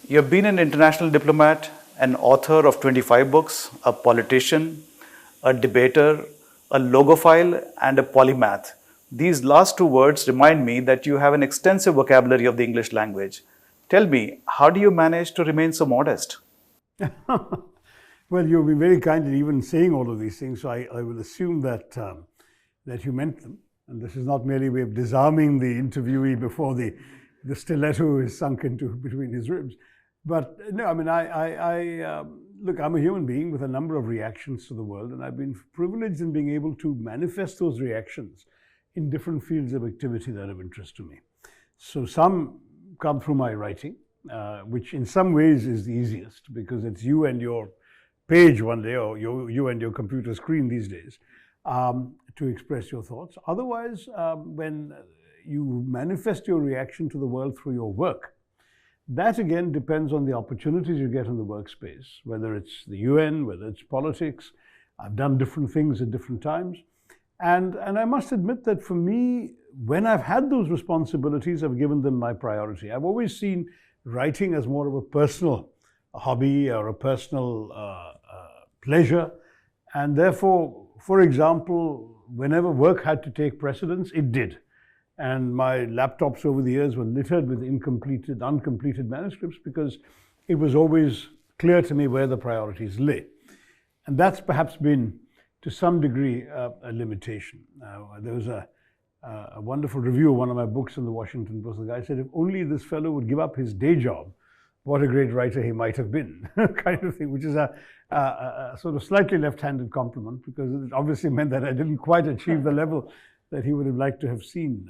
You've been an international diplomat, an author of 25 books, a politician, a debater, a logophile, and a polymath. These last two words remind me that you have an extensive vocabulary of the English language. Tell me, how do you manage to remain so modest? Well, you've been very kind in even saying all of these things, so I will assume that that you meant them. And this is not merely a way of disarming the interviewee before the stiletto is sunk into between his ribs. But no, I mean, look, I'm a human being with a number of reactions to the world, and I've been privileged in being able to manifest those reactions in different fields of activity that are of interest to me. So some come through my writing, which in some ways is the easiest because it's you and your page one day, or you and your computer screen these days, to express your thoughts. Otherwise, when you manifest your reaction to the world through your work, that again depends on the opportunities you get in the workspace, whether it's the UN, whether it's politics. I've done different things at different times. And I must admit that for me, when I've had those responsibilities, I've given them my priority. I've always seen writing as more of a personal hobby or a personal pleasure. And therefore, for example, whenever work had to take precedence, it did. And my laptops over the years were littered with uncompleted manuscripts because it was always clear to me where the priorities lay. And that's perhaps been, to some degree, a limitation. There was a wonderful review of one of my books in the Washington Post. The guy said, if only this fellow would give up his day job, what a great writer he might have been, kind of thing, which is a sort of slightly left-handed compliment because it obviously meant that I didn't quite achieve the level that he would have liked to have seen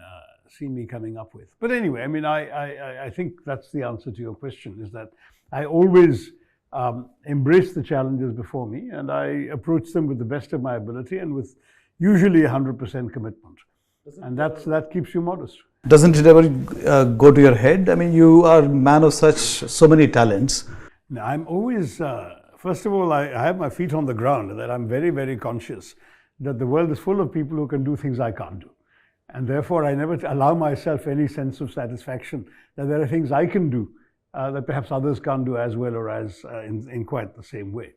me coming up with. But anyway, I mean, I think that's the answer to your question, is that I always embrace the challenges before me and I approach them with the best of my ability and with usually 100% commitment. And that keeps you modest. Doesn't it ever go to your head? I mean, you are a man of so many talents. Now, I'm always, first of all, I have my feet on the ground, that I'm very, very conscious that the world is full of people who can do things I can't do. And therefore, I never allow myself any sense of satisfaction that there are things I can do that perhaps others can't do as well or as in quite the same way.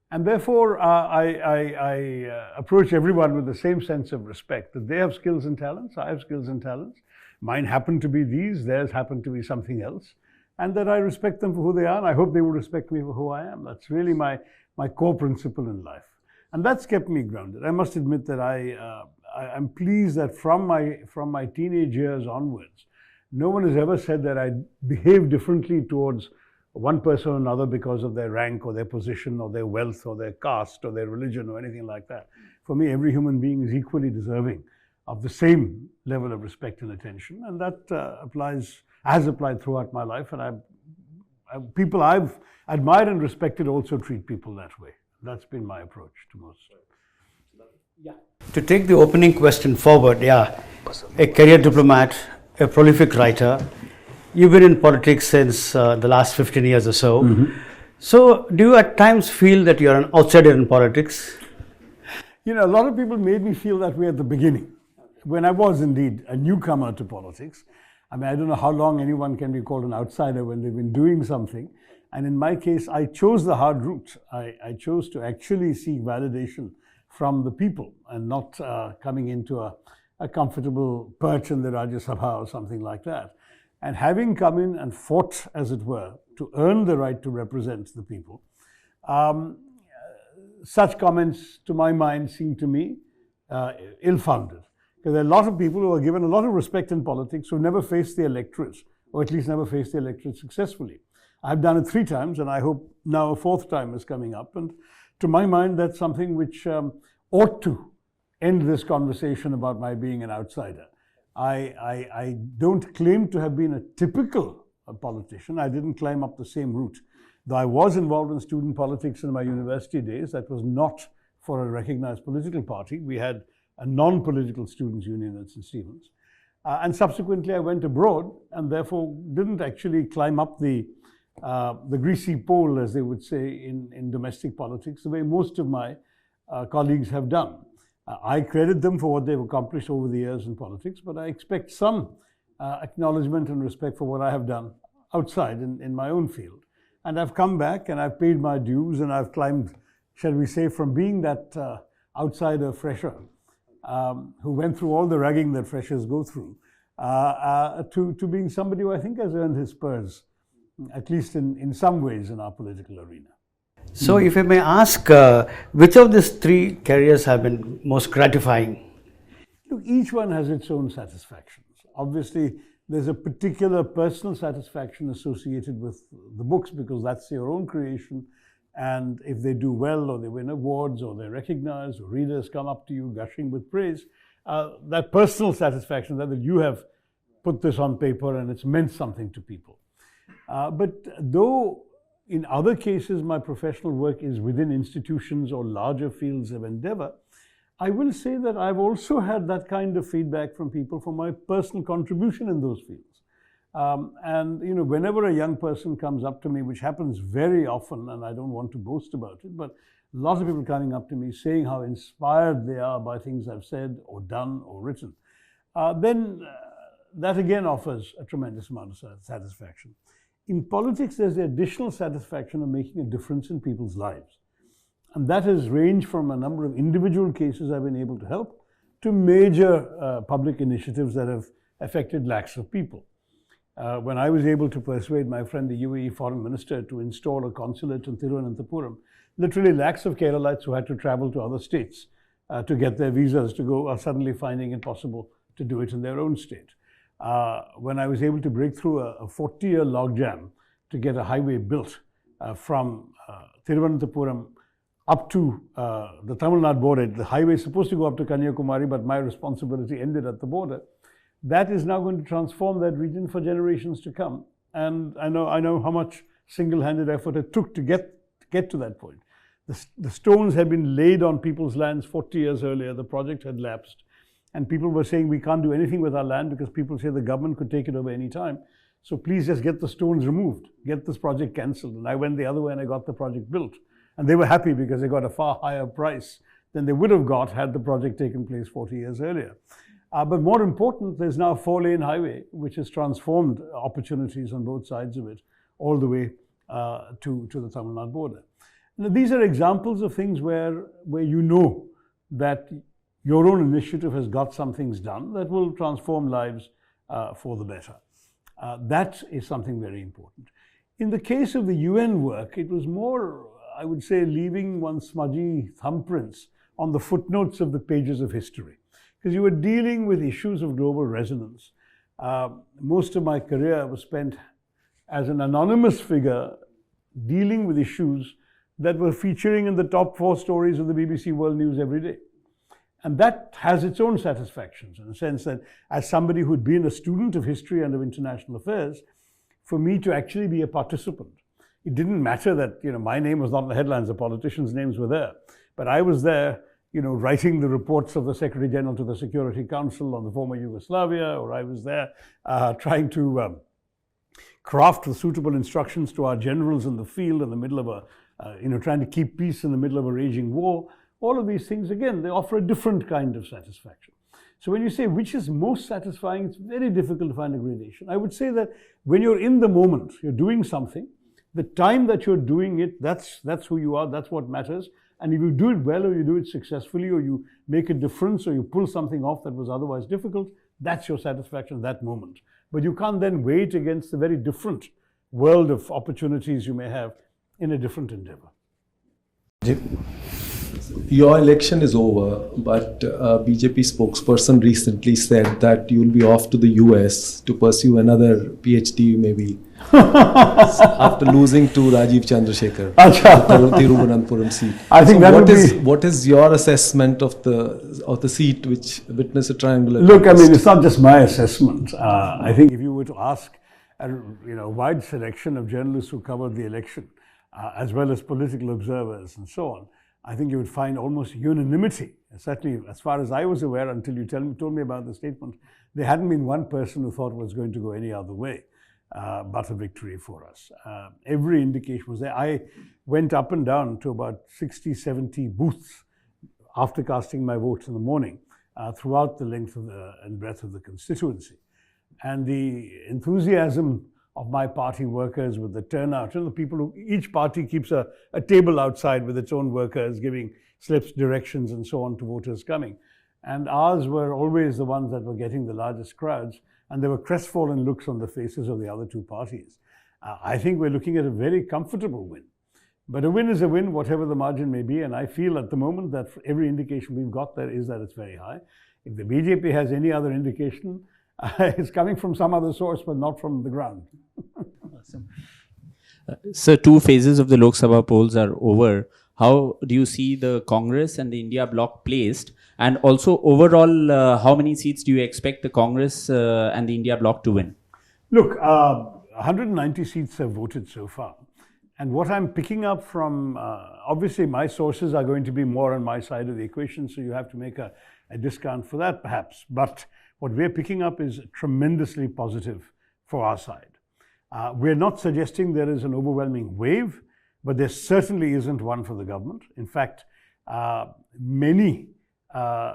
And therefore, I approach everyone with the same sense of respect, that they have skills and talents, I have skills and talents. Mine happen to be these, theirs happen to be something else. And that I respect them for who they are, and I hope they will respect me for who I am. That's really my core principle in life. And that's kept me grounded. I must admit that I'm pleased that from my teenage years onwards, no one has ever said that I behave differently towards one person or another because of their rank or their position or their wealth or their caste or their religion or anything like that. For me, every human being is equally deserving of the same level of respect and attention. And that has applied throughout my life. And people I've admired and respected also treat people that way. That's been my approach to most. Yeah. To take the opening question forward, a career diplomat, a prolific writer. You've been in politics since the last 15 years or so. Mm-hmm. So do you at times feel that you're an outsider in politics? You know, a lot of people made me feel that way at the beginning, when I was indeed a newcomer to politics. I mean, I don't know how long anyone can be called an outsider when they've been doing something. And in my case, I chose the hard route. I chose to actually seek validation from the people and not coming into a comfortable perch in the Rajya Sabha or something like that. And having come in and fought, as it were, to earn the right to represent the people, such comments, to my mind, seem to me ill-founded. Because there are a lot of people who are given a lot of respect in politics who never faced the electorate, or at least never faced the electorate successfully. I've done it 3 times, and I hope now a 4th time is coming up. And to my mind, that's something which ought to end this conversation about my being an outsider. I don't claim to have been a typical politician. I didn't climb up the same route. Though I was involved in student politics in my university days, that was not for a recognized political party. We had a non-political students' union at St. Stephen's. And subsequently, I went abroad and therefore didn't actually climb up the greasy pole, as they would say, in domestic politics, the way most of my colleagues have done. I credit them for what they've accomplished over the years in politics, but I expect some acknowledgement and respect for what I have done outside in my own field. And I've come back and I've paid my dues and I've climbed, shall we say, from being that outsider fresher who went through all the ragging that freshers go through to being somebody who I think has earned his spurs, at least in some ways in our political arena. So, if I may ask, which of these three careers have been most gratifying? Look, each one has its own satisfactions. Obviously, there's a particular personal satisfaction associated with the books because that's your own creation. And if they do well or they win awards or they're recognized or readers come up to you gushing with praise, that personal satisfaction that you have put this on paper and it's meant something to people. But though in other cases my professional work is within institutions or larger fields of endeavor, I will say that I've also had that kind of feedback from people for my personal contribution in those fields. And you know, whenever a young person comes up to me, which happens very often, and I don't want to boast about it, but lots of people coming up to me saying how inspired they are by things I've said or done or written, then that again offers a tremendous amount of satisfaction. In politics, there's the additional satisfaction of making a difference in people's lives. And that has ranged from a number of individual cases I've been able to help to major public initiatives that have affected lakhs of people. When I was able to persuade my friend, the UAE foreign minister, to install a consulate in Thiruvananthapuram, literally lakhs of Keralites who had to travel to other states to get their visas to go are suddenly finding it possible to do it in their own state. When I was able to break through a 40-year logjam to get a highway built from Thiruvananthapuram up to the Tamil Nadu border. The highway is supposed to go up to Kanyakumari, but my responsibility ended at the border. That is now going to transform that region for generations to come. And I know how much single-handed effort it took to get to that point. The stones had been laid on people's lands 40 years earlier. The project had lapsed. And people were saying, we can't do anything with our land because people say the government could take it over any time. So please just get the stones removed, get this project cancelled. And I went the other way and I got the project built. And they were happy because they got a far higher price than they would have got had the project taken place 40 years earlier. But more important, there's now a 4-lane highway, which has transformed opportunities on both sides of it, all the way to the Tamil Nadu border. Now, these are examples of things where you know that your own initiative has got some things done that will transform lives for the better. That is something very important. In the case of the UN work, it was more, I would say, leaving one's smudgy thumbprints on the footnotes of the pages of history. Because you were dealing with issues of global resonance. Most of my career was spent as an anonymous figure dealing with issues that were featuring in the top 4 stories of the BBC World News every day. And that has its own satisfactions in the sense that as somebody who'd been a student of history and of international affairs, for me to actually be a participant, it didn't matter that my name was not in the headlines, the politicians' names were there. But I was there writing the reports of the Secretary General to the Security Council on the former Yugoslavia, or I was there trying to craft the suitable instructions to our generals in the field in the middle of trying to keep peace in the middle of a raging war. All of these things, again, they offer a different kind of satisfaction. So when you say which is most satisfying, it's very difficult to find a gradation. I would say that when you're in the moment, you're doing something, the time that you're doing it, that's who you are, that's what matters. And if you do it well or you do it successfully or you make a difference or you pull something off that was otherwise difficult, that's your satisfaction at that moment. But you can't then weigh it against the very different world of opportunities you may have in a different endeavor. Your election is over, but a BJP spokesperson recently said that you'll be off to the US to pursue another PhD maybe after losing to Rajiv Chandrasekhar, the Thiruvananthapuram seat. I think what is your assessment of the seat which witnessed a triangular Look, contest? I mean, it's not just my assessment. I think if you were to ask a wide selection of journalists who covered the election, as well as political observers and so on, I think you would find almost unanimity. Certainly, as far as I was aware, until you told me about the statement, there hadn't been one person who thought it was going to go any other way but a victory for us. Every indication was there. I went up and down to about 60, 70 booths after casting my vote in the morning throughout the length and breadth of the constituency. And the enthusiasm my party workers with the turnout. The people who, each party keeps a table outside with its own workers giving slips, directions and so on to voters coming. And ours were always the ones that were getting the largest crowds, and there were crestfallen looks on the faces of the other two parties. I think we're looking at a very comfortable win. But a win is a win, whatever the margin may be, and I feel at the moment that every indication we've got there is that it's very high. If the BJP has any other indication, it's coming from some other source, but not from the ground. Awesome. So 2 phases of the Lok Sabha polls are over. How do you see the Congress and the India bloc placed? And also overall, how many seats do you expect the Congress and the India bloc to win? Look, 190 seats have voted so far. And what I'm picking up from, obviously my sources are going to be more on my side of the equation, so you have to make a discount for that perhaps. But what we're picking up is tremendously positive for our side. We're not suggesting there is an overwhelming wave, but there certainly isn't one for the government. In fact, many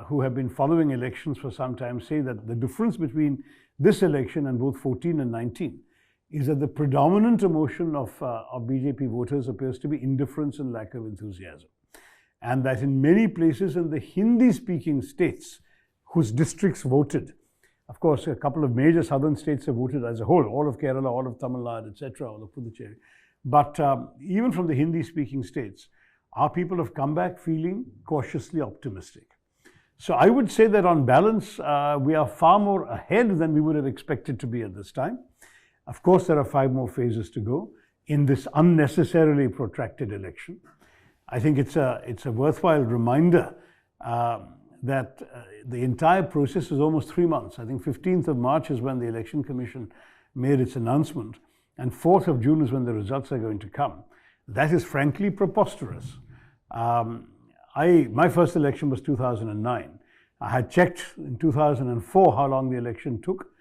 who have been following elections for some time say that the difference between this election and both 14 and 19 is that the predominant emotion of BJP voters appears to be indifference and lack of enthusiasm. And that in many places in the Hindi-speaking states whose districts voted, of course, a couple of major southern states have voted as a whole, all of Kerala, all of Tamil Nadu, etc., all of Puducherry. But even from the Hindi-speaking states, our people have come back feeling cautiously optimistic. So I would say that on balance, we are far more ahead than we would have expected to be at this time. Of course, there are 5 more phases to go in this unnecessarily protracted election. I think it's a worthwhile reminder that the entire process is almost 3 months. I think 15th of March is when the Election Commission made its announcement, and 4th of June is when the results are going to come. That is frankly preposterous. My first election was 2009. I had checked in 2004 how long the election took.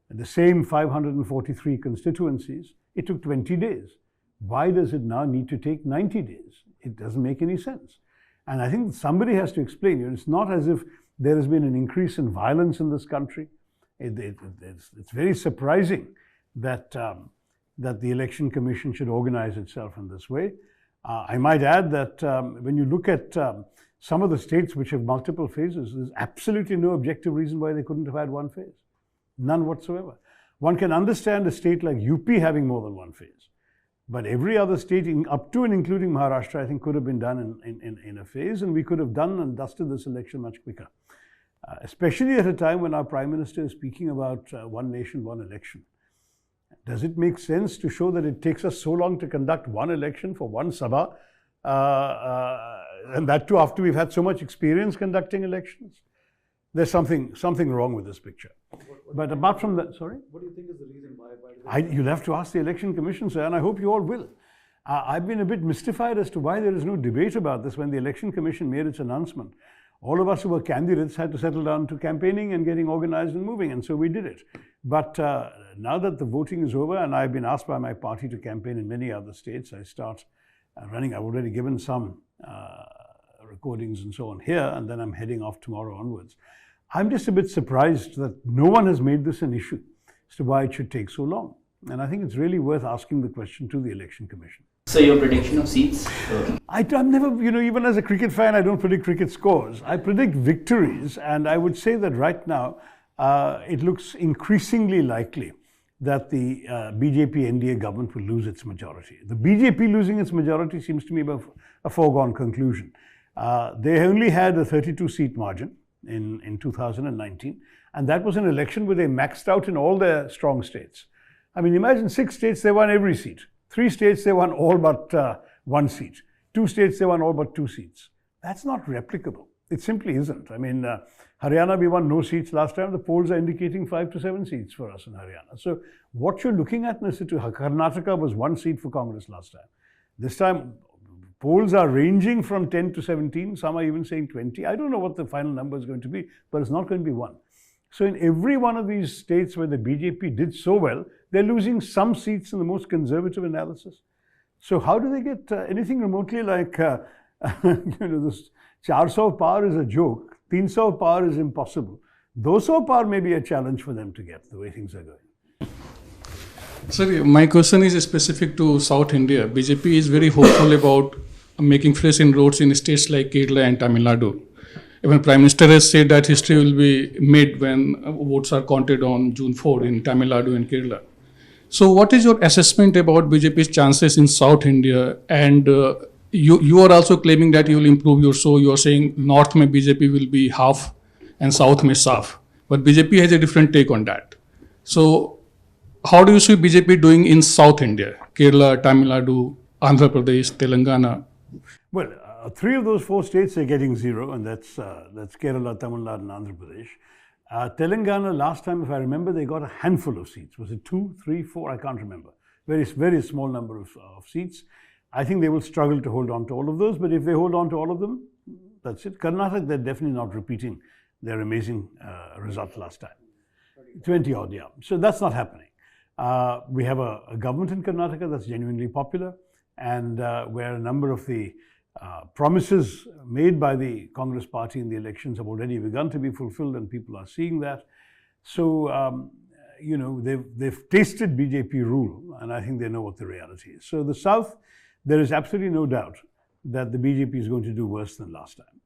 The same 543 constituencies, it took 20 days. Why does it now need to take 90 days? It doesn't make any sense. And I think somebody has to explain it. It's not as if there has been an increase in violence in this country. It's very surprising that the Election Commission should organize itself in this way. I might add that when you look at some of the states which have multiple phases, there's absolutely no objective reason why they couldn't have had one phase. None whatsoever. One can understand a state like UP having more than one phase. But every other state, up to and including Maharashtra, I think could have been done in a phase, and we could have done and dusted this election much quicker. Especially at a time when our Prime Minister is speaking about one nation, one election. Does it make sense to show that it takes us so long to conduct one election for one Sabha, and that too after we've had so much experience conducting elections? There's something wrong with this picture. But apart from that, sorry? What do you think is the reason why? You'll have to ask the Election Commission, sir, and I hope you all will. I've been a bit mystified as to why there is no debate about this when the Election Commission made its announcement. All of us who were candidates had to settle down to campaigning and getting organized and moving, and so we did it. But now that the voting is over, and I've been asked by my party to campaign in many other states, I start running. I've already given some recordings and so on here, and then I'm heading off tomorrow onwards. I'm just a bit surprised that no one has made this an issue as to why it should take so long. And I think it's really worth asking the question to the Election Commission. So your prediction of seats? I'm never, even as a cricket fan, I don't predict cricket scores. I predict victories, and I would say that right now, it looks increasingly likely that the BJP NDA government will lose its majority. The BJP losing its majority seems to me a foregone conclusion. They only had a 32-seat margin in 2019, and that was an election where they maxed out in all their strong states. I mean, imagine 6 states, they won every seat. 3 states, they won all but 1 seat. 2 states, they won all but 2 seats. That's not replicable. It simply isn't. I mean, Haryana, we won no seats last time. The polls are indicating 5 to 7 seats for us in Haryana. So what you're looking at in a situation, Karnataka was 1 seat for Congress last time. This time, polls are ranging from 10 to 17. Some are even saying 20. I don't know what the final number is going to be, but it's not going to be 1. So in every one of these states where the BJP did so well, they're losing some seats in the most conservative analysis. So how do they get anything remotely like, this 400 paar is a joke, 300 paar is impossible. 200 paar may be a challenge for them to get the way things are going. Sir, my question is specific to South India. BJP is very hopeful about making fresh inroads in states like Kerala and Tamil Nadu. Even Prime Minister has said that history will be made when votes are counted on June 4 in Tamil Nadu and Kerala. So what is your assessment about BJP's chances in South India? And you are also claiming that you will improve your show. You are saying North mein BJP will be half and South mein half. But BJP has a different take on that. So how do you see BJP doing in South India? Kerala, Tamil Nadu, Andhra Pradesh, Telangana? Well, 3 of those 4 states are getting 0, and that's Kerala, Tamil Nadu, and Andhra Pradesh. Telangana, last time, if I remember, they got a handful of seats. Was it 2, 3, 4? I can't remember. Very small number of seats. I think they will struggle to hold on to all of those, but if they hold on to all of them, that's it. Karnataka, they're definitely not repeating their amazing result last time. 20 odd, yeah. So that's not happening. We have a government in Karnataka that's genuinely popular, and where a number of the promises made by the Congress party in the elections have already begun to be fulfilled, and people are seeing that. So, they've tasted BJP rule, and I think they know what the reality is. So the South, there is absolutely no doubt that the BJP is going to do worse than last time.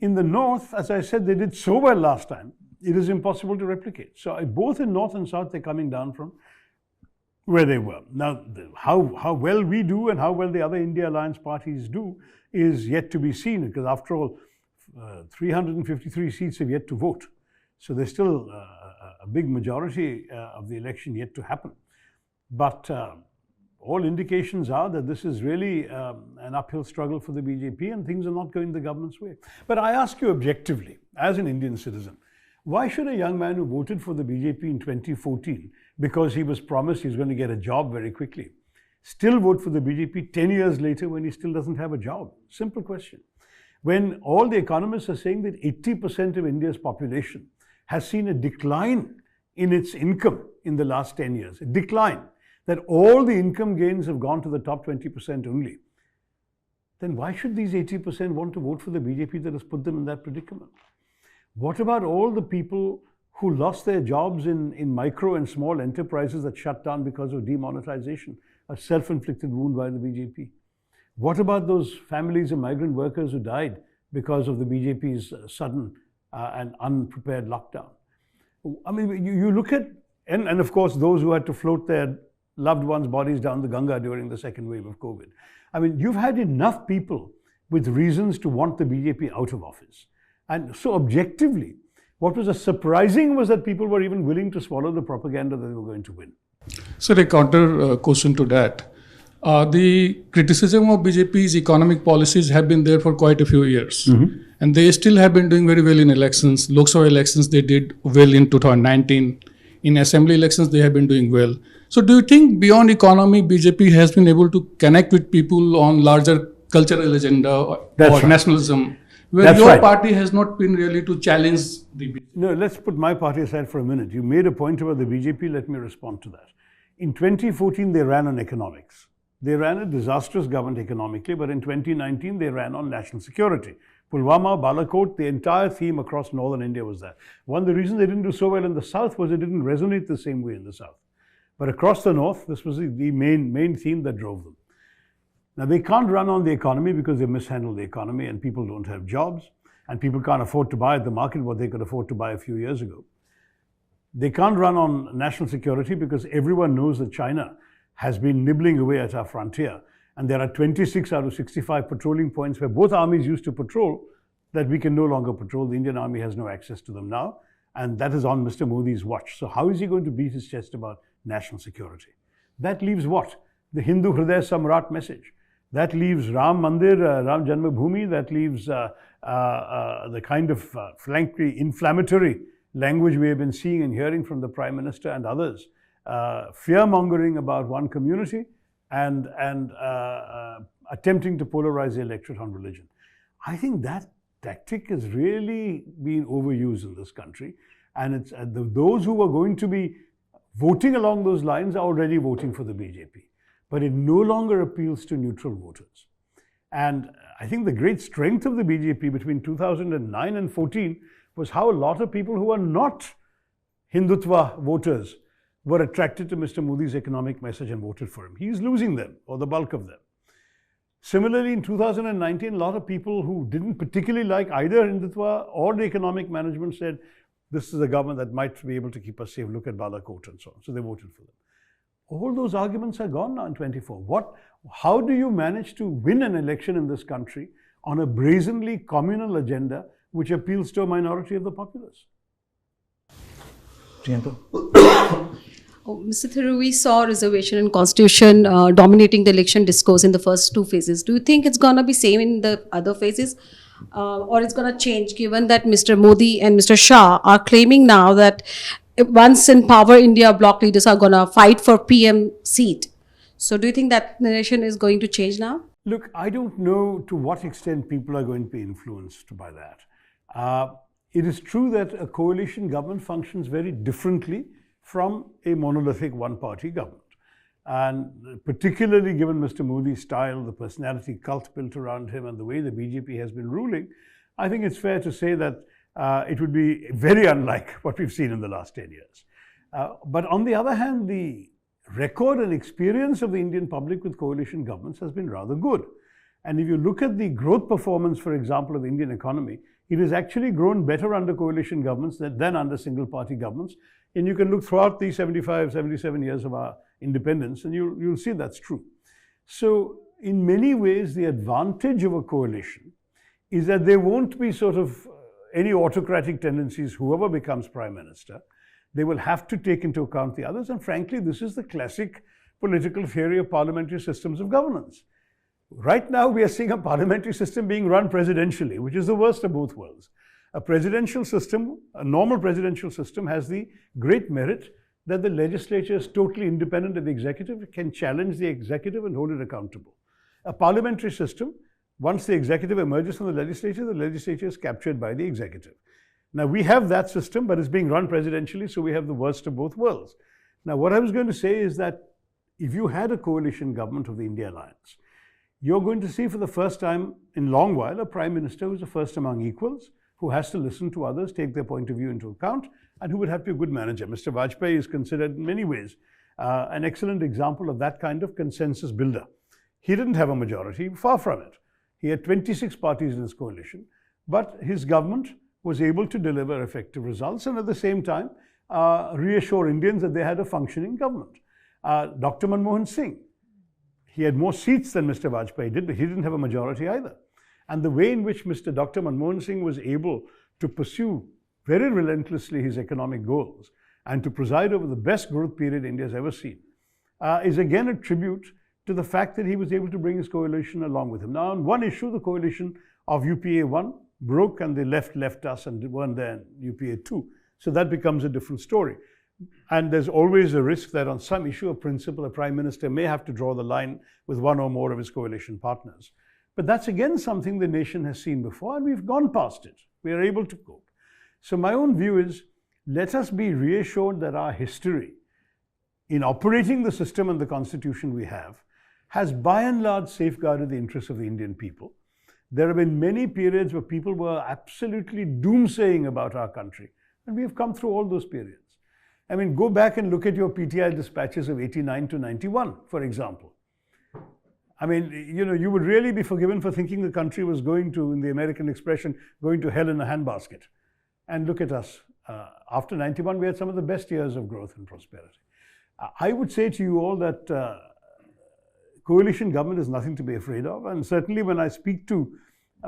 In the North, as I said, they did so well last time, it is impossible to replicate. So both in North and South, they're coming down from where they were. Now, how well we do and how well the other India Alliance parties do is yet to be seen, because after all, 353 seats have yet to vote. So there's still a big majority of the election yet to happen. But all indications are that this is really an uphill struggle for the BJP, and things are not going the government's way. But I ask you objectively, as an Indian citizen, why should a young man who voted for the BJP in 2014 because he was promised he's going to get a job very quickly still vote for the BJP 10 years later when he still doesn't have a job? Simple question. When all the economists are saying that 80% of India's population has seen a decline in its income in the last 10 years, a decline, that all the income gains have gone to the top 20% only, then why should these 80% want to vote for the BJP that has put them in that predicament? What about all the people who lost their jobs in micro and small enterprises that shut down because of demonetization, a self-inflicted wound by the BJP? What about those families of migrant workers who died because of the BJP's sudden and unprepared lockdown? I mean, you look at, and of course, those who had to float their loved ones' bodies down the Ganga during the second wave of COVID. I mean, you've had enough people with reasons to want the BJP out of office. And so objectively, what was surprising was that people were even willing to swallow the propaganda that they were going to win. So a counter question to that. The criticism of BJP's economic policies have been there for quite a few years. Mm-hmm. And they still have been doing very well in elections. Lok Sabha elections, they did well in 2019. In assembly elections, they have been doing well. So do you think beyond economy, BJP has been able to connect with people on larger cultural agenda or nationalism, where your party has not been really to challenge the BJP? No, let's put my party aside for a minute. You made a point about the BJP. Let me respond to that. In 2014, they ran on economics. They ran a disastrous government economically, but in 2019, they ran on national security. Pulwama, Balakot, the entire theme across northern India was that. One of the reasons they didn't do so well in the south was it didn't resonate the same way in the south. But across the north, this was the main theme that drove them. Now, they can't run on the economy because they mishandled the economy and people don't have jobs and people can't afford to buy at the market what they could afford to buy a few years ago. They can't run on national security because everyone knows that China has been nibbling away at our frontier. And there are 26 out of 65 patrolling points where both armies used to patrol that we can no longer patrol. The Indian Army has no access to them now. And that is on Mr. Modi's watch. So how is he going to beat his chest about national security? That leaves what? The Hindu Hriday Samrat message. That leaves Ram Mandir, Ram Janmabhoomi. That leaves the kind of frankly inflammatory language we have been seeing and hearing from the Prime Minister and others. Fear-mongering about one community and attempting to polarize the electorate on religion. I think that tactic has really been overused in this country. And it's those who are going to be voting along those lines are already voting for the BJP. But it no longer appeals to neutral voters. And I think the great strength of the BJP between 2009 and 14 was how a lot of people who are not Hindutva voters were attracted to Mr. Modi's economic message and voted for him. He's losing them, or the bulk of them. Similarly, in 2019, a lot of people who didn't particularly like either Hindutva or the economic management said, this is a government that might be able to keep us safe. Look at Balakot and so on. So they voted for them. All those arguments are gone now in 24. How do you manage to win an election in this country on a brazenly communal agenda which appeals to a minority of the populace? Priyanka? Mr. Tharoor, we saw reservation and constitution dominating the election discourse in the first two phases. Do you think it's going to be same in the other phases? Or it's going to change, given that Mr. Modi and Mr. Shah are claiming now that once in power, India bloc leaders are going to fight for PM seat. So do you think that narration is going to change now? Look, I don't know to what extent people are going to be influenced by that. It is true that a coalition government functions very differently from a monolithic one-party government. And particularly given Mr. Modi's style, the personality cult built around him, and the way the BJP has been ruling, I think it's fair to say that it would be very unlike what we've seen in the last 10 years. But on the other hand, the record and experience of the Indian public with coalition governments has been rather good. And if you look at the growth performance, for example, of the Indian economy, it has actually grown better under coalition governments than under single-party governments. And you can look throughout the 75, 77 years of our independence, and you'll see that's true. So in many ways, the advantage of a coalition is that there won't be sort of any autocratic tendencies, whoever becomes prime minister. They will have to take into account the others. And frankly, this is the classic political theory of parliamentary systems of governance. Right now, we are seeing a parliamentary system being run presidentially, which is the worst of both worlds. A presidential system, a normal presidential system, has the great merit that the legislature is totally independent of the executive, can challenge the executive and hold it accountable. A parliamentary system, once the executive emerges from the legislature is captured by the executive. Now, we have that system, but it's being run presidentially, so we have the worst of both worlds. Now, what I was going to say is that if you had a coalition government of the India Alliance, you're going to see for the first time in a long while a prime minister who's the first among equals, who has to listen to others, take their point of view into account, and who would have to be a good manager. Mr. Vajpayee is considered in many ways an excellent example of that kind of consensus builder. He didn't have a majority, far from it. He had 26 parties in his coalition, but his government was able to deliver effective results and at the same time reassure Indians that they had a functioning government. Dr. Manmohan Singh, he had more seats than Mr. Vajpayee did, but he didn't have a majority either. And the way in which Dr. Manmohan Singh was able to pursue very relentlessly his economic goals and to preside over the best growth period India has ever seen is again a tribute to the fact that he was able to bring his coalition along with him. Now, on one issue, the coalition of UPA 1 broke and the left us and weren't there in UPA 2. So that becomes a different story. And there's always a risk that on some issue of principle, a prime minister may have to draw the line with one or more of his coalition partners. But that's again something the nation has seen before, and we've gone past it. We are able to cope. So my own view is, let us be reassured that our history in operating the system and the constitution we have has by and large safeguarded the interests of the Indian people. There have been many periods where people were absolutely doomsaying about our country, and we have come through all those periods. I mean, go back and look at your PTI dispatches of 89 to 91, for example. I mean, you know, you would really be forgiven for thinking the country was going to, in the American expression, going to hell in a handbasket. And look at us. After 91, we had some of the best years of growth and prosperity. I would say to you all that coalition government is nothing to be afraid of. And certainly when I speak to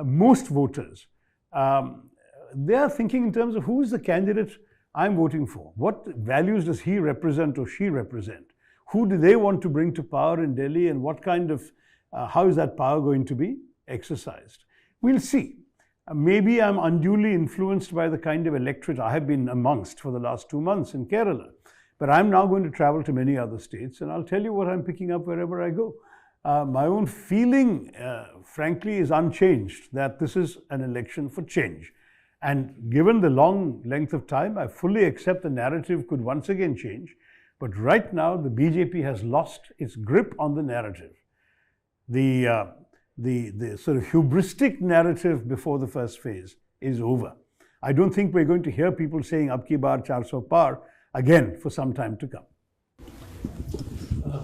most voters, they are thinking in terms of who is the candidate I'm voting for. What values does he represent or she represent? Who do they want to bring to power in Delhi, and what kind of, how is that power going to be exercised? We'll see. Maybe I'm unduly influenced by the kind of electorate I have been amongst for the last 2 months in Kerala. But I'm now going to travel to many other states, and I'll tell you what I'm picking up wherever I go. My own feeling, frankly, is unchanged, that this is an election for change. And given the long length of time, I fully accept the narrative could once again change. But right now, the BJP has lost its grip on the narrative. The sort of hubristic narrative before the first phase is over. I don't think we're going to hear people saying, "Ab ki baar 400 paar" again for some time to come.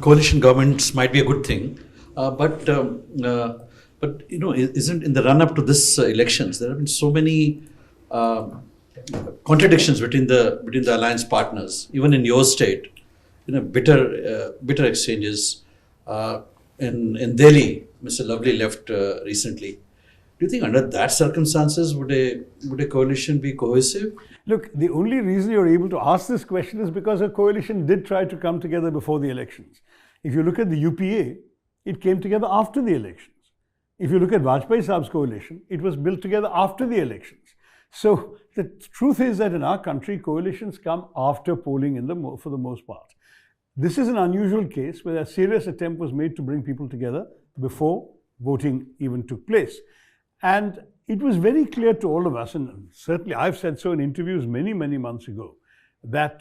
Coalition governments might be a good thing, but isn't in the run-up to this elections there have been so many contradictions between the alliance partners, even in your state, bitter exchanges. In Delhi, Mr. Lovely left recently. Do you think under that circumstances would a coalition be cohesive? Look, the only reason you're able to ask this question is because a coalition did try to come together before the elections. If you look at the UPA, it came together after the elections. If you look at Vajpayee Saab's coalition, it was built together after the elections. So the truth is that in our country, coalitions come after polling for the most part. This is an unusual case where a serious attempt was made to bring people together before voting even took place. And it was very clear to all of us, and certainly I've said so in interviews many, many months ago, that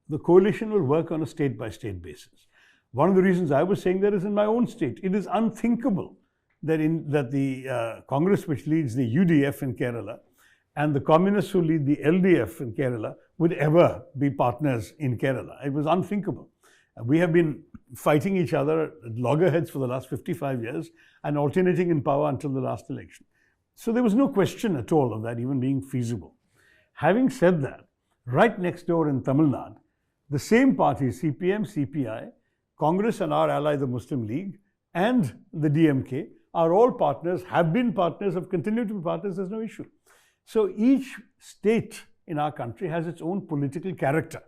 the coalition will work on a state-by-state basis. One of the reasons I was saying that is in my own state. It is unthinkable that the Congress, which leads the UDF in Kerala, and the communists who lead the LDF in Kerala would ever be partners in Kerala. It was unthinkable. We have been fighting each other at loggerheads for the last 55 years and alternating in power until the last election. So there was no question at all of that even being feasible. Having said that, right next door in Tamil Nadu, the same parties, CPM, CPI, Congress and our ally, the Muslim League, and the DMK, are all partners, have been partners, have continued to be partners, there's no issue. So each state in our country has its own political character.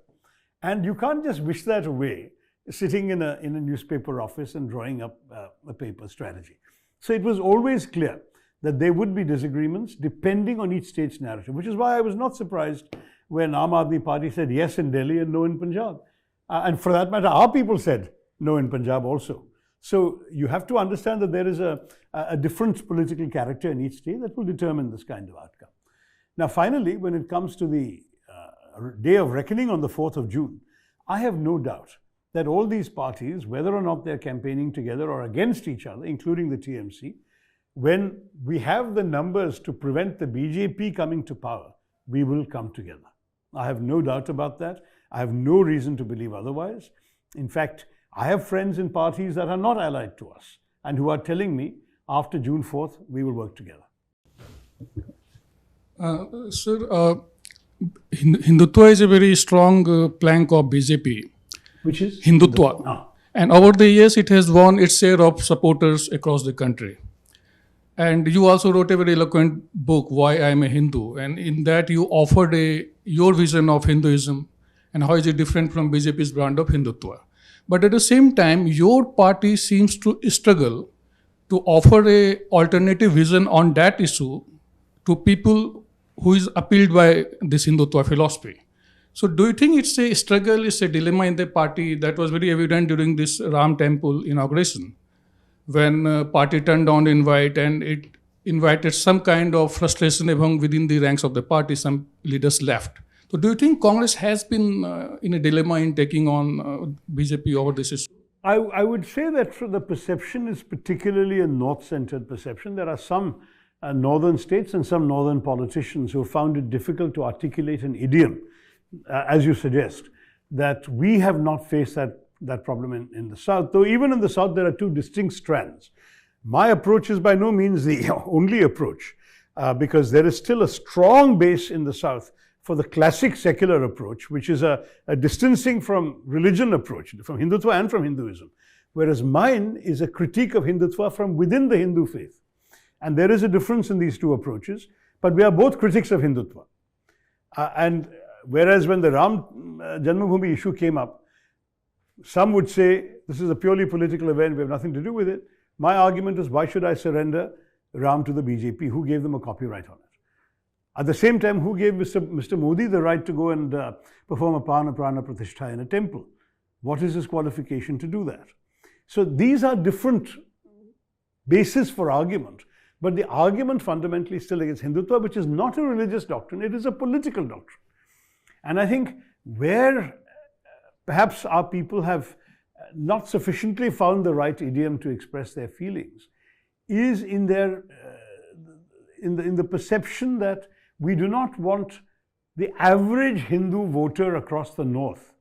And you can't just wish that away, sitting in a newspaper office and drawing up a paper strategy. So it was always clear that there would be disagreements depending on each state's narrative, which is why I was not surprised when Aam Aadmi Party said yes in Delhi and no in Punjab. And for that matter, our people said no in Punjab also. So you have to understand that there is a different political character in each state that will determine this kind of outcome. Now, finally, when it comes to the day of reckoning on the 4th of June, I have no doubt that all these parties, whether or not they're campaigning together or against each other, including the TMC, when we have the numbers to prevent the BJP coming to power, we will come together. I have no doubt about that. I have no reason to believe otherwise. In fact, I have friends in parties that are not allied to us and who are telling me after June 4th, we will work together. Sir, Hindutva is a very strong plank of BJP. Which is? Hindutva. Ah. And over the years, it has won its share of supporters across the country. And you also wrote a very eloquent book, Why I Am a Hindu. And in that, you offered your vision of Hinduism and how is it different from BJP's brand of Hindutva. But at the same time, your party seems to struggle to offer a alternative vision on that issue to people who is appealed by this Hindutva philosophy. So do you think it's a struggle, it's a dilemma in the party that was very evident during this Ram Temple inauguration, when party turned down the invite and it invited some kind of frustration among within the ranks of the party, some leaders left. So do you think Congress has been in a dilemma in taking on BJP over this issue? I would say that the perception is particularly a north-centered perception. There are some northern states and some northern politicians who found it difficult to articulate an idiom, as you suggest, that we have not faced that problem in the south. Though even in the south, there are two distinct strands. My approach is by no means the only approach, because there is still a strong base in the south for the classic secular approach, which is a distancing from religion approach, from Hindutva and from Hinduism, whereas mine is a critique of Hindutva from within the Hindu faith. And there is a difference in these two approaches, but we are both critics of Hindutva. And whereas when the Ram Janmabhoomi issue came up, some would say this is a purely political event, we have nothing to do with it. My argument is, why should I surrender Ram to the BJP? Who gave them a copyright on it? At the same time, who gave Mr. Modi the right to go and perform a prana pratishtha in a temple? What is his qualification to do that? So these are different bases for argument, but the argument fundamentally is still against Hindutva, which is not a religious doctrine, it is a political doctrine. And I think where perhaps our people have not sufficiently found the right idiom to express their feelings is in their in the perception that we do not want the average Hindu voter across the north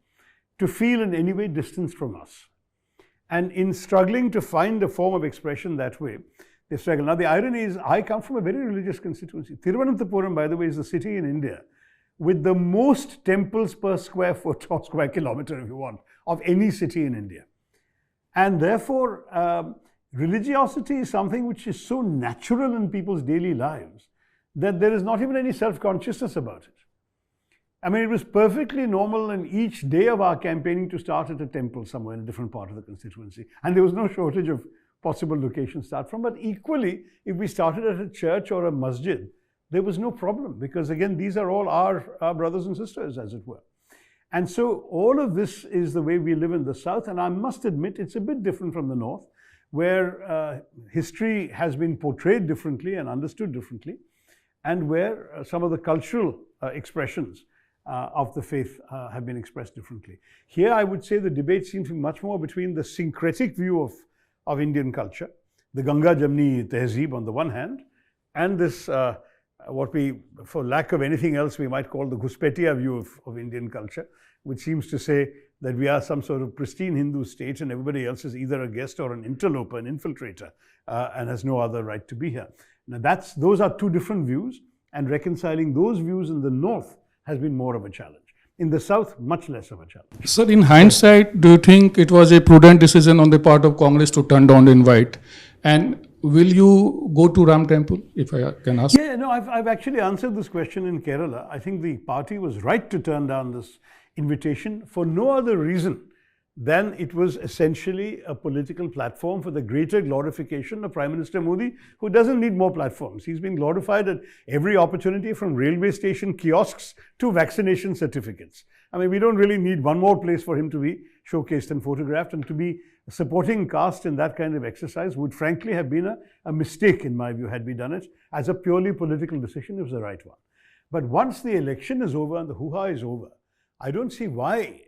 to feel in any way distanced from us. And in struggling to find a form of expression that way, they struggle. Now, the irony is, I come from a very religious constituency. Thiruvananthapuram, by the way, is the city in India with the most temples per square foot or square kilometer, if you want, of any city in India. And therefore, religiosity is something which is so natural in people's daily lives that there is not even any self-consciousness about it. I mean, it was perfectly normal in each day of our campaigning to start at a temple somewhere in a different part of the constituency. And there was no shortage of possible locations to start from. But equally, if we started at a church or a masjid, there was no problem because, again, these are all our brothers and sisters, as it were. And so all of this is the way we live in the South. And I must admit, it's a bit different from the North, where history has been portrayed differently and understood differently, and where some of the cultural expressions of the faith have been expressed differently. Here, I would say the debate seems to be much more between the syncretic view of Indian culture, the Ganga Jamni Tehzeeb on the one hand, and this, what we, for lack of anything else, we might call the Ghuspetia view of Indian culture, which seems to say that we are some sort of pristine Hindu state and everybody else is either a guest or an interloper, an infiltrator, and has no other right to be here. Now, those are two different views, and reconciling those views in the North has been more of a challenge. In the South, much less of a challenge. Sir, in hindsight, do you think it was a prudent decision on the part of Congress to turn down the invite? And will you go to Ram Temple, if I can ask? Yeah, no, I've actually answered this question in Kerala. I think the party was right to turn down this invitation for no other reason than it was essentially a political platform for the greater glorification of Prime Minister Modi, who doesn't need more platforms. He's been glorified at every opportunity, from railway station kiosks to vaccination certificates. I mean, we don't really need one more place for him to be showcased and photographed, and to be a supporting cast in that kind of exercise would frankly have been a mistake, in my view, had we done it. As a purely political decision, it was the right one. But once the election is over and the hoo-ha is over, I don't see why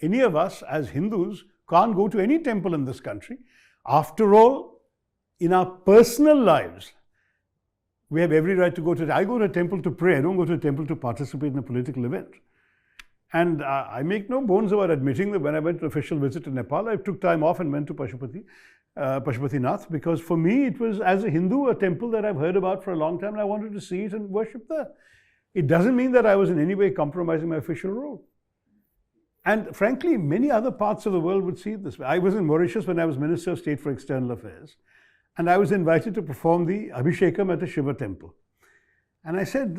any of us as Hindus can't go to any temple in this country. After all, in our personal lives, we have every right to go to. I go to a temple to pray. I don't go to a temple to participate in a political event. And I make no bones about admitting that when I went to an official visit to Nepal, I took time off and went to Pashupatinath, because for me it was, as a Hindu, a temple that I've heard about for a long time, and I wanted to see it and worship there. It doesn't mean that I was in any way compromising my official role. And frankly, many other parts of the world would see it this way. I was in Mauritius when I was Minister of State for External Affairs, and I was invited to perform the Abhishekam at the Shiva temple. And I said,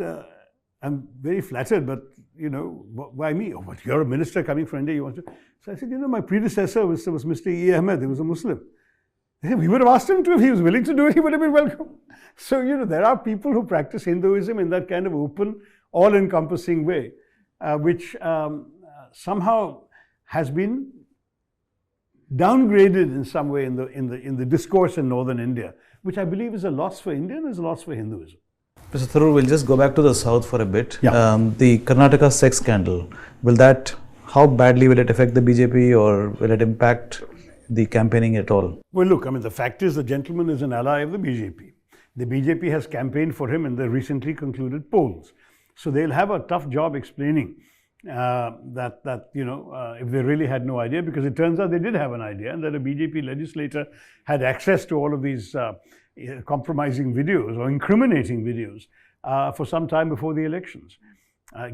I'm very flattered, but you know, why me? Oh, but you're a minister coming from India, you want to? So I said, you know, my predecessor was Mr. E. Ahmed, he was a Muslim. We would have asked him to, if he was willing to do it, he would have been welcome. So, you know, there are people who practice Hinduism in that kind of open, all-encompassing way, which somehow has been downgraded in some way in the discourse in northern India, which I believe is a loss for India and is a loss for Hinduism. Mr. Tharoor, we'll just go back to the south for a bit. Yeah. The Karnataka sex scandal, how badly will it affect the BJP, or will it impact the campaigning at all? Well, look, I mean, the fact is the gentleman is an ally of the BJP. The BJP has campaigned for him in the recently concluded polls. So they'll have a tough job explaining that you know, if they really had no idea, because it turns out they did have an idea, and that a BJP legislator had access to all of these compromising videos or incriminating videos for some time before the elections.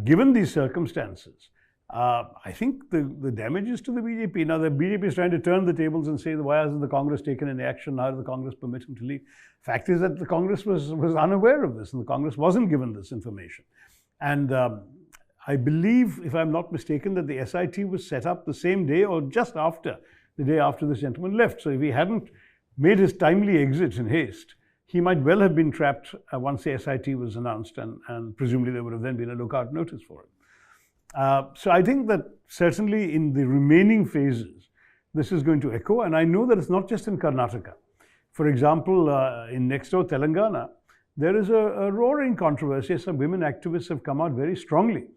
Given these circumstances, I think the damage is to the BJP. Now, the BJP is trying to turn the tables and say, why hasn't the Congress taken any action? How did the Congress permit him to leave? Fact is that the Congress was unaware of this, and the Congress wasn't given this information. And I believe, if I'm not mistaken, that the SIT was set up the same day or just after, the day after this gentleman left. So if he hadn't made his timely exit in haste, he might well have been trapped once the SIT was announced, and presumably there would have then been a lookout notice for him. So I think that certainly in the remaining phases, this is going to echo, and I know that it's not just in Karnataka. For example, in next door Telangana, there is a roaring controversy. Some women activists have come out very strongly,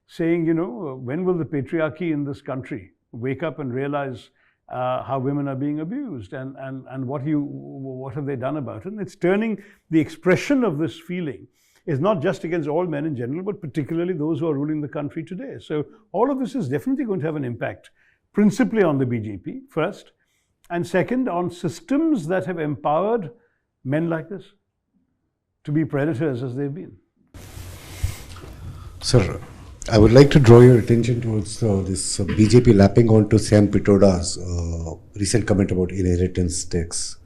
saying, you know, when will the patriarchy in this country wake up and realize how women are being abused, and what have they done about it? And it's turning the expression of this feeling is not just against all men in general, but particularly those who are ruling the country today. So all of this is definitely going to have an impact, principally on the BJP, first, and second, on systems that have empowered men like this to be predators as they've been. Sir, I would like to draw your attention towards this BJP lapping onto Sam Pitoda's recent comment about inheritance tax.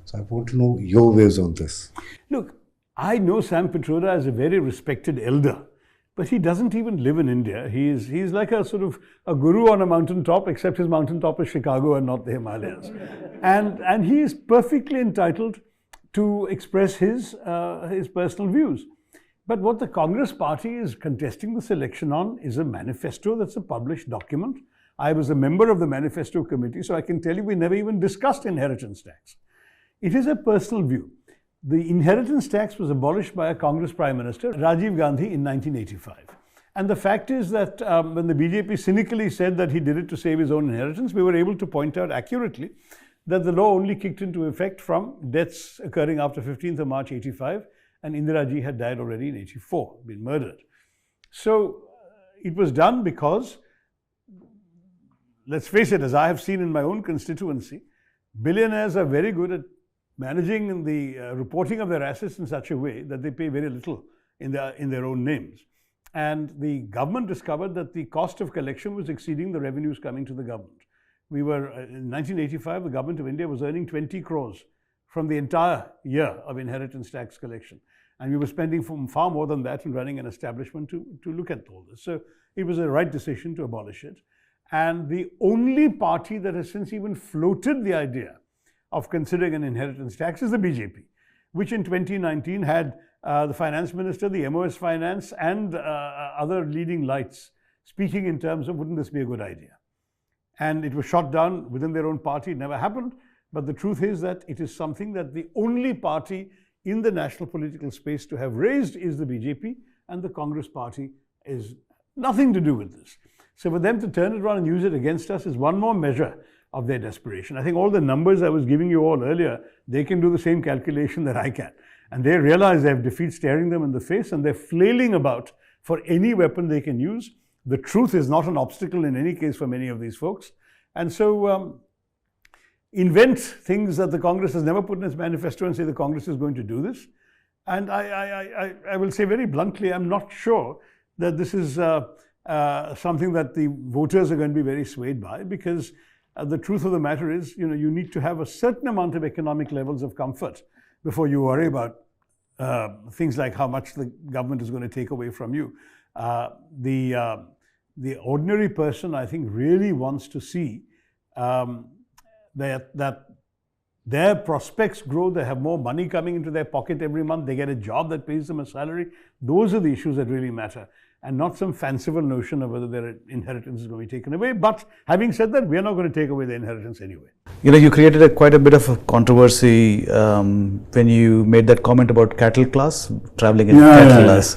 So I want to know your views on this. Look, I know Sam Pitoda as a very respected elder, but he doesn't even live in India. He's like a sort of a guru on a mountaintop, except his mountaintop is Chicago and not the Himalayas. And he is perfectly entitled to express his personal views. But what the Congress party is contesting this election on is a manifesto that's a published document. I was a member of the manifesto committee, so I can tell you we never even discussed inheritance tax. It is a personal view. The inheritance tax was abolished by a Congress Prime Minister, Rajiv Gandhi, in 1985. And the fact is that when the BJP cynically said that he did it to save his own inheritance, we were able to point out accurately that the law only kicked into effect from deaths occurring after 15th of March 85, and Indira Ji had died already in 84, been murdered. So it was done because, let's face it, as I have seen in my own constituency, billionaires are very good at managing the reporting of their assets in such a way that they pay very little in their own names. And the government discovered that the cost of collection was exceeding the revenues coming to the government. We were, in 1985, the government of India was earning 20 crores from the entire year of inheritance tax collection. And we were spending far more than that in running an establishment to look at all this. So it was a right decision to abolish it. And the only party that has since even floated the idea of considering an inheritance tax is the BJP, which in 2019 had the finance minister, the MOS finance, and other leading lights speaking in terms of, wouldn't this be a good idea? And it was shot down within their own party. It never happened. But the truth is that it is something that the only party in the national political space to have raised is the BJP, and the Congress party is nothing to do with this. So for them to turn it around and use it against us is one more measure of their desperation. I think all the numbers I was giving you all earlier, they can do the same calculation that I can. And they realize they have defeat staring them in the face, and they're flailing about for any weapon they can use. The truth is not an obstacle in any case for many of these folks. And so invent things that the Congress has never put in its manifesto and say the Congress is going to do this. And I will say very bluntly, I'm not sure that this is something that the voters are going to be very swayed by, because the truth of the matter is, you need to have a certain amount of economic levels of comfort before you worry about things like how much the government is going to take away from you. The ordinary person, I think, really wants to see that their prospects grow, they have more money coming into their pocket every month, they get a job that pays them a salary. Those are the issues that really matter, and not some fanciful notion of whether their inheritance is going to be taken away. But having said that, we are not going to take away the inheritance anyway. You created quite a bit of a controversy when you made that comment about cattle class, traveling in cattle class.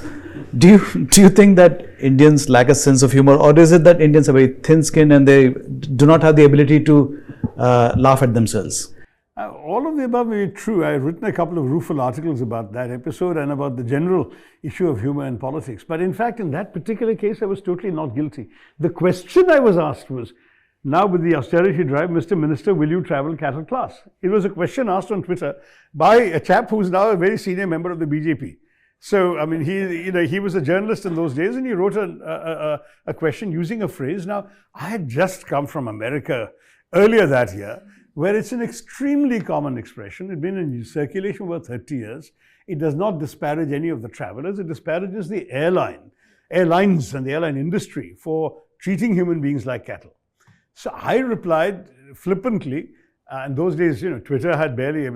Do you think that Indians lack a sense of humor, or is it that Indians are very thin-skinned and they do not have the ability to laugh at themselves? All of the above may be true. I've written a couple of rueful articles about that episode and about the general issue of humor in politics. But in fact, in that particular case, I was totally not guilty. The question I was asked was, now with the austerity drive, Mr. Minister, will you travel cattle class? It was a question asked on Twitter by a chap who's now a very senior member of the BJP. So, I mean, he was a journalist in those days, and he wrote a question using a phrase. Now, I had just come from America earlier that year, where it's an extremely common expression. It's been in circulation for 30 years. It does not disparage any of the travelers. It disparages the airlines and the airline industry for treating human beings like cattle. So I replied flippantly, in those days, Twitter had barely, a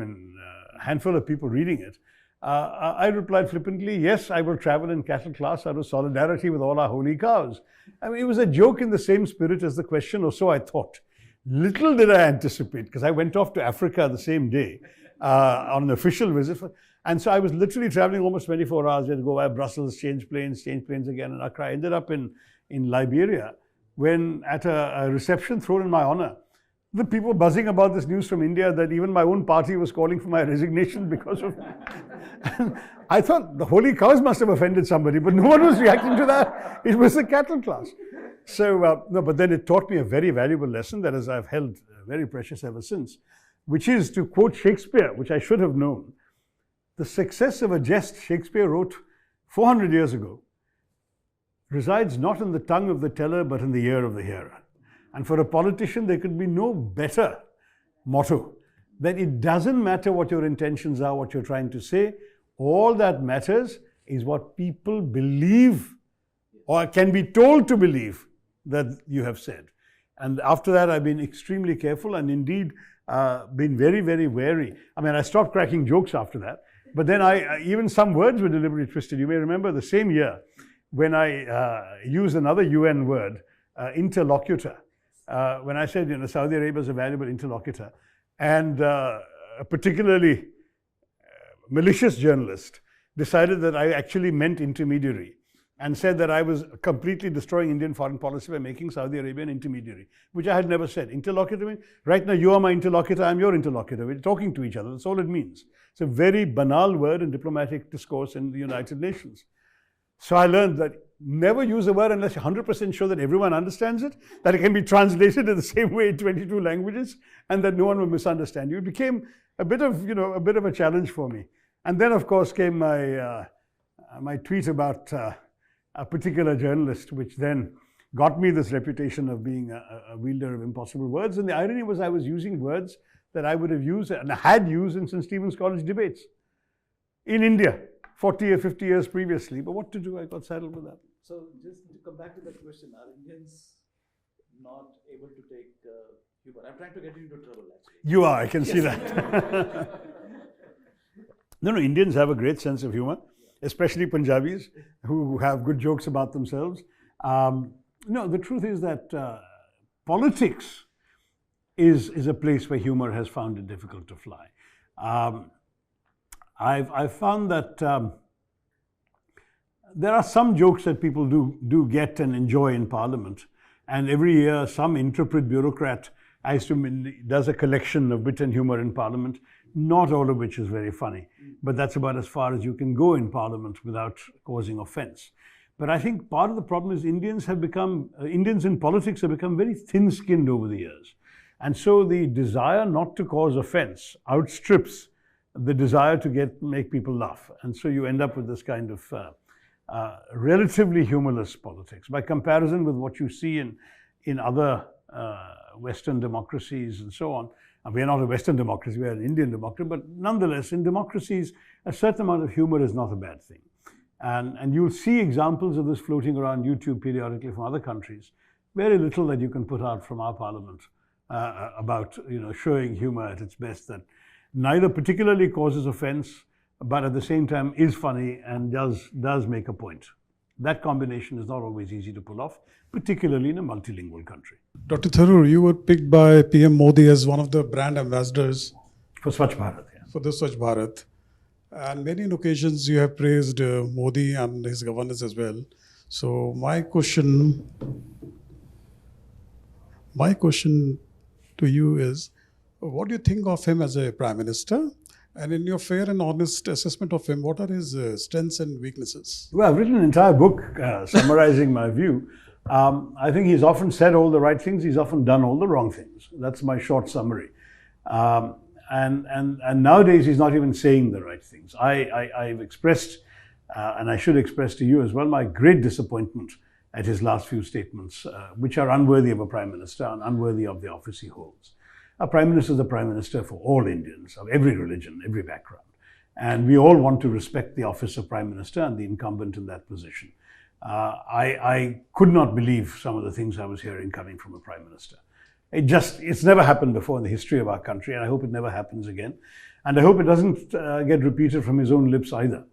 handful of people reading it. I replied flippantly, yes, I will travel in cattle class out of solidarity with all our holy cows. It was a joke in the same spirit as the question, or so I thought. Little did I anticipate, because I went off to Africa the same day on an official visit. And so I was literally traveling almost 24 hours. I had to go via Brussels, change planes again in Accra. I ended up in Liberia, when at a reception thrown in my honor, the people buzzing about this news from India that even my own party was calling for my resignation because of And I thought the holy cows must have offended somebody, but no one was reacting to that. It was the cattle class. So, no, but then it taught me a very valuable lesson that as I've held very precious ever since, which is to quote Shakespeare, which I should have known. The success of a jest Shakespeare wrote 400 years ago resides not in the tongue of the teller, but in the ear of the hearer. And for a politician, there could be no better motto that it doesn't matter what your intentions are, what you're trying to say. All that matters is what people believe or can be told to believe that you have said. And after that, I've been extremely careful and indeed been very, very wary. I mean, I stopped cracking jokes after that. But then even some words were deliberately twisted. You may remember the same year when I used another UN word, interlocutor. When I said, Saudi Arabia is a valuable interlocutor. And a particularly malicious journalist decided that I actually meant intermediary and said that I was completely destroying Indian foreign policy by making Saudi Arabia an intermediary, which I had never said. Interlocutor means, right now you are my interlocutor, I'm your interlocutor. We're talking to each other, that's all it means. It's a very banal word in diplomatic discourse in the United Nations. So I learned that never use a word unless you're 100% sure that everyone understands it, that it can be translated in the same way in 22 languages, and that no one will misunderstand you. It became a bit of, a bit of a challenge for me. And then, of course, came my my tweet about a particular journalist, which then got me this reputation of being a wielder of impossible words. And the irony was I was using words that I would have used and had used in St. Stephen's College debates in India 40 or 50 years previously. But what to do? I got saddled with that. So just to come back to that question, are Indians not able to take humor? I'm trying to get you into trouble, actually. You are, I can see that. No, Indians have a great sense of humor, especially Punjabis who have good jokes about themselves. No, the truth is that politics is a place where humor has found it difficult to fly. I've found that there are some jokes that people do get and enjoy in Parliament, and every year some interpret bureaucrat does a collection of wit and humor in Parliament, not all of which is very funny, but that's about as far as you can go in Parliament without causing offense. But I think part of the problem is Indians in politics have become very thin-skinned over the years. And so the desire not to cause offense outstrips the desire to make people laugh. And so you end up with this kind of relatively humorless politics. By comparison with what you see in other Western democracies and so on. And we are not a Western democracy, we are an Indian democracy, but nonetheless, in democracies, a certain amount of humor is not a bad thing. And you'll see examples of this floating around YouTube periodically from other countries. Very little that you can put out from our parliament about showing humor at its best that neither particularly causes offense, but at the same time is funny and does make a point. That combination is not always easy to pull off, particularly in a multilingual country. Dr. Tharoor, you were picked by PM Modi as one of the brand ambassadors for Swachh Bharat. Yeah. For the Swachh Bharat. And many occasions you have praised Modi and his governance as well. So my question to you is, what do you think of him as a Prime Minister? And in your fair and honest assessment of him, what are his strengths and weaknesses? Well, I've written an entire book summarizing my view. I think he's often said all the right things. He's often done all the wrong things. That's my short summary. And nowadays, he's not even saying the right things. I've expressed, and I should express to you as well, my great disappointment at his last few statements, which are unworthy of a Prime Minister and unworthy of the office he holds. A Prime Minister is a Prime Minister for all Indians, of every religion, every background. And we all want to respect the office of Prime Minister and the incumbent in that position. I could not believe some of the things I was hearing coming from a Prime Minister. It's never happened before in the history of our country, and I hope it never happens again. And I hope it doesn't get repeated from his own lips either.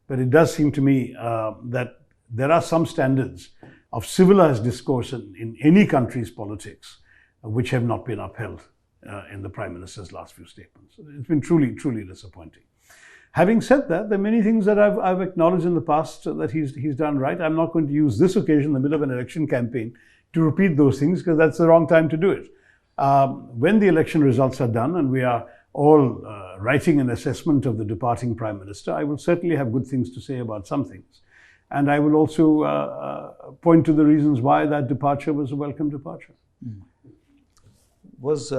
But it does seem to me that there are some standards of civilized discourse in any country's politics which have not been upheld in the Prime Minister's last few statements. It's been truly, truly disappointing. Having said that, there are many things that I've acknowledged in the past that he's done right. I'm not going to use this occasion in the middle of an election campaign to repeat those things because that's the wrong time to do it. When the election results are done and we are all writing an assessment of the departing Prime Minister. I will certainly have good things to say about some things. And I will also point to the reasons why that departure was a welcome departure. Was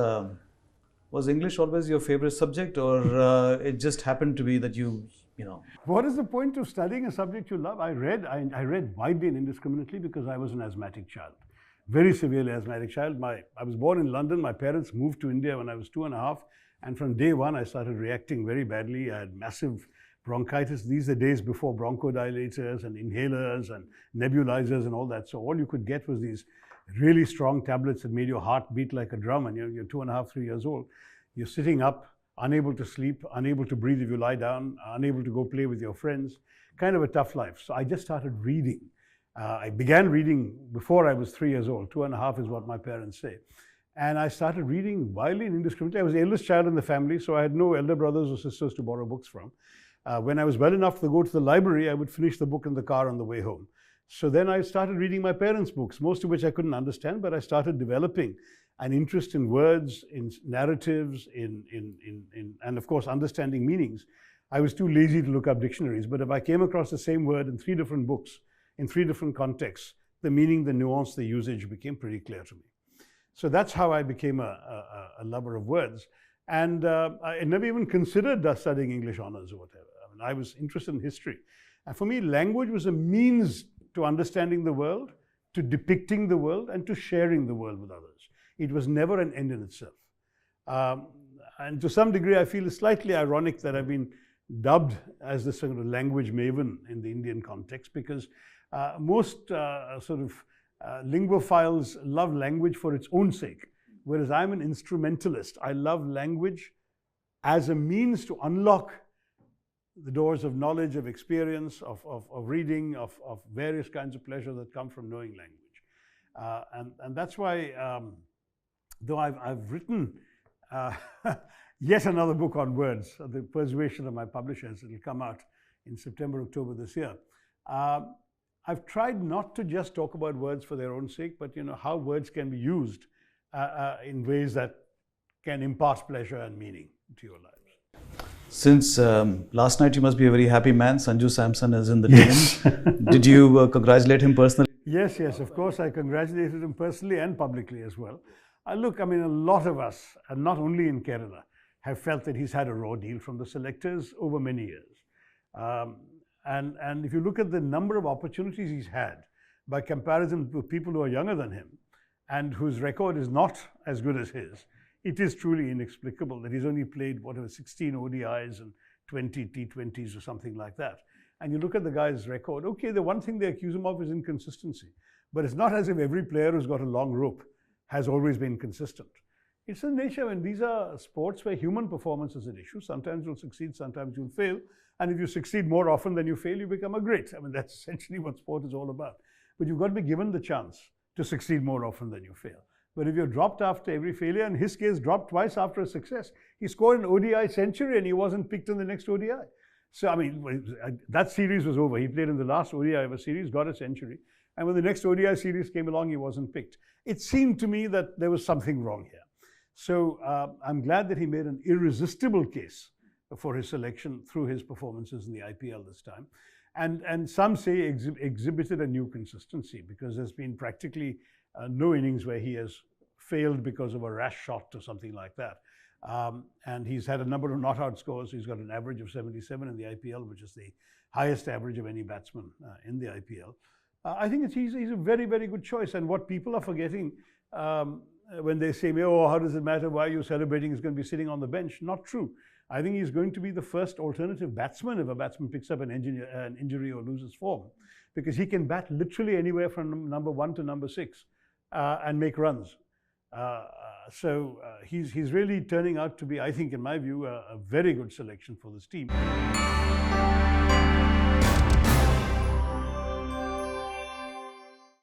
English always your favorite subject, or it just happened to be that you know? What is the point of studying a subject you love? I read widely and indiscriminately because I was an asthmatic child, very severely asthmatic child. I was born in London. My parents moved to India when I was 2.5, and from day one I started reacting very badly. I had massive bronchitis. These are days before bronchodilators and inhalers and nebulizers and all that. So all you could get was these really strong tablets that made your heart beat like a drum, and you're 2.5, 3 years old. You're sitting up, unable to sleep, unable to breathe if you lie down, unable to go play with your friends. Kind of a tough life. So I just started reading. I began reading before I was 3 years old. 2.5 is what my parents say. And I started reading wildly and indiscriminately. I was the eldest child in the family, so I had no elder brothers or sisters to borrow books from. When I was well enough to go to the library, I would finish the book in the car on the way home. So then I started reading my parents' books, most of which I couldn't understand, but I started developing an interest in words, in narratives, and of course, understanding meanings. I was too lazy to look up dictionaries, but if I came across the same word in 3 different books, in 3 different contexts, the meaning, the nuance, the usage became pretty clear to me. So that's how I became a lover of words. And I never even considered studying English honors or whatever. I mean, I was interested in history. And for me, language was a means to understanding the world, to depicting the world, and to sharing the world with others. It was never an end in itself. And to some degree, I feel it's slightly ironic that I've been dubbed as the sort of language maven in the Indian context, because most linguophiles love language for its own sake, whereas I'm an instrumentalist. I love language as a means to unlock the doors of knowledge, of experience, of reading, of various kinds of pleasure that come from knowing language. And that's why, though I've written yet another book on words, the persuasion of my publishers, it'll come out in September, October this year. I've tried not to just talk about words for their own sake, but how words can be used in ways that can impart pleasure and meaning to your lives. Since last night you must be a very happy man. Sanju Samson is in the team. Did you congratulate him personally? Yes, of course I congratulated him personally and publicly as well. Look, I mean, a lot of us, and not only in Kerala, have felt that he's had a raw deal from the selectors over many years. And if you look at the number of opportunities he's had by comparison to people who are younger than him and whose record is not as good as his, it is truly inexplicable that he's only played, 16 ODIs and 20 T20s or something like that. And you look at the guy's record, okay, the one thing they accuse him of is inconsistency. But it's not as if every player who's got a long rope has always been consistent. It's the nature, and these are sports where human performance is an issue. Sometimes you'll succeed, sometimes you'll fail. And if you succeed more often than you fail, you become a great. I mean, that's essentially what sport is all about. But you've got to be given the chance to succeed more often than you fail. But if you're dropped after every failure, in his case, dropped twice after a success, he scored an ODI century and he wasn't picked in the next ODI. So, I mean, that series was over. He played in the last ODI of a series, got a century. And when the next ODI series came along, he wasn't picked. It seemed to me that there was something wrong here. So I'm glad that he made an irresistible case for his selection through his performances in the IPL this time. And some say exhibited a new consistency, because there's been practically no innings where he has failed because of a rash shot or something like that. And he's had a number of not-out scores. He's got an average of 77 in the IPL, which is the highest average of any batsman in the IPL. I think he's a very, very good choice. And what people are forgetting when they say, oh, how does it matter why you're celebrating? He's going to be sitting on the bench. Not true. I think he's going to be the first alternative batsman if a batsman picks up an injury or loses form, because he can bat literally anywhere from number 1 to number 6 and make runs. So he's really turning out to be, I think, in my view, a very good selection for this team.